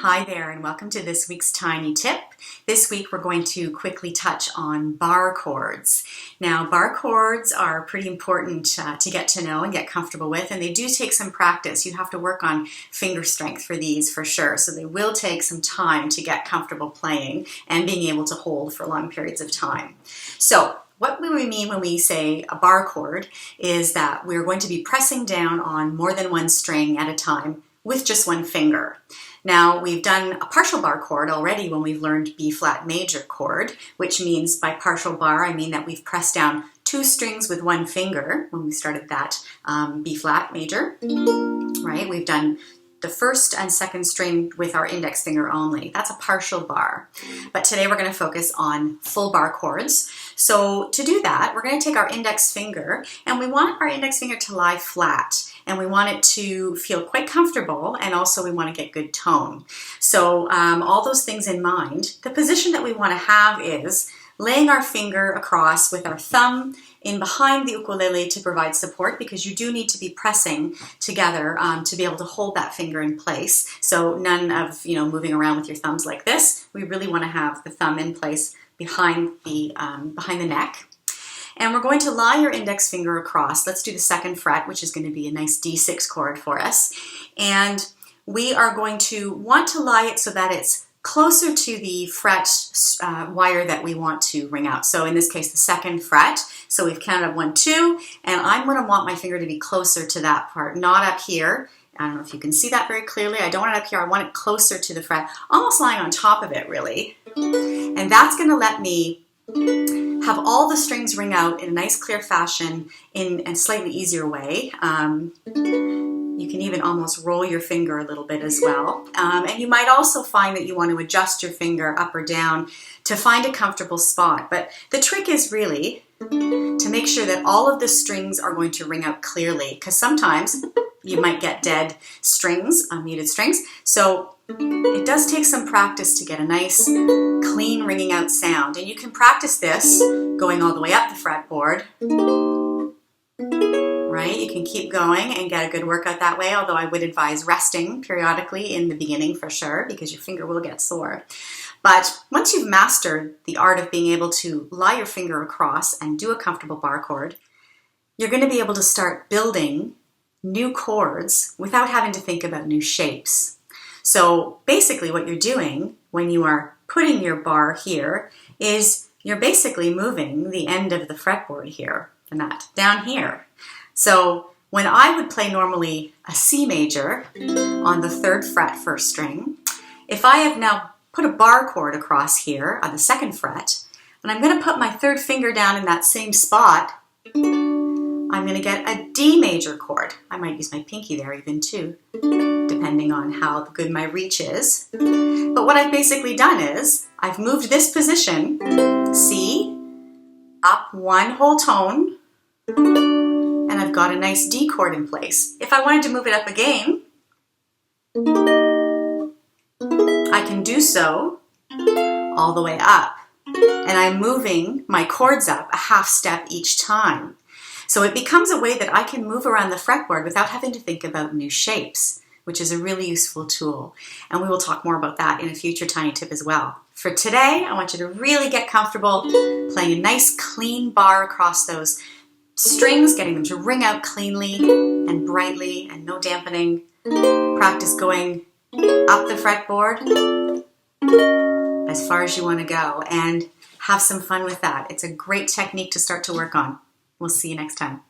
Hi there and welcome to this week's Tiny Tip. This week we're going to quickly touch on bar chords. Now bar chords are pretty important to get to know and get comfortable with, and they do take some practice. You have to work on finger strength for these for sure, so they will take some time to get comfortable playing and being able to hold for long periods of time. So what we mean when we say a bar chord is that we're going to be pressing down on more than one string at a time with just one finger. Now, we've done a partial bar chord already when we've learned B flat major chord, which means by partial bar, I mean that we've pressed down two strings with one finger when we started that B flat major, right? We've done the first and second string with our index finger only. That's a partial bar. But today we're going to focus on full bar chords. So to do that, we're going to take our index finger, and we want our index finger to lie flat. And we want it to feel quite comfortable, and also we want to get good tone. So all those things in mind, the position that we want to have is laying our finger across with our thumb in behind the ukulele to provide support, because you do need to be pressing together to be able to hold that finger in place. So none of moving around with your thumbs like this. We really want to have the thumb in place behind the neck. And we're going to lie your index finger across. Let's do the second fret, which is going to be a nice D6 chord for us. And we are going to want to lie it so that it's closer to the fret wire that we want to ring out. So in this case, the second fret. So we've counted up 1, 2, and I'm going to want my finger to be closer to that part, not up here. I don't know if you can see that very clearly. I don't want it up here. I want it closer to the fret, almost lying on top of it, really. And that's going to let me have all the strings ring out in a nice clear fashion in a slightly easier way. You can even almost roll your finger a little bit as well. And you might also find that you want to adjust your finger up or down to find a comfortable spot. But the trick is really to make sure that all of the strings are going to ring out clearly, because sometimes you might get dead strings, unmuted strings. So it does take some practice to get a nice, clean ringing out sound. And you can practice this going all the way up the fretboard, right? You can keep going and get a good workout that way, although I would advise resting periodically in the beginning for sure, because your finger will get sore. But once you've mastered the art of being able to lie your finger across and do a comfortable bar chord, you're going to be able to start building new chords without having to think about new shapes. So basically what you're doing when you are putting your bar here is you're basically moving the end of the fretboard here, the nut, down here. So when I would play normally a C major on the 3rd fret first string, if I have now put a bar chord across here on the 2nd fret, and I'm going to put my 3rd finger down in that same spot, I'm going to get a D major chord. I might use my pinky there even too, depending on how good my reach is. But what I've basically done is I've moved this position, C, up one whole tone, and I've got a nice D chord in place. If I wanted to move it up again, I can do so all the way up. And I'm moving my chords up a half step each time. So it becomes a way that I can move around the fretboard without having to think about new shapes, which is a really useful tool. And we will talk more about that in a future Tiny Tip as well. For today, I want you to really get comfortable playing a nice clean bar across those strings, getting them to ring out cleanly and brightly and no dampening. Practice going up the fretboard as far as you want to go, and have some fun with that. It's a great technique to start to work on. We'll see you next time.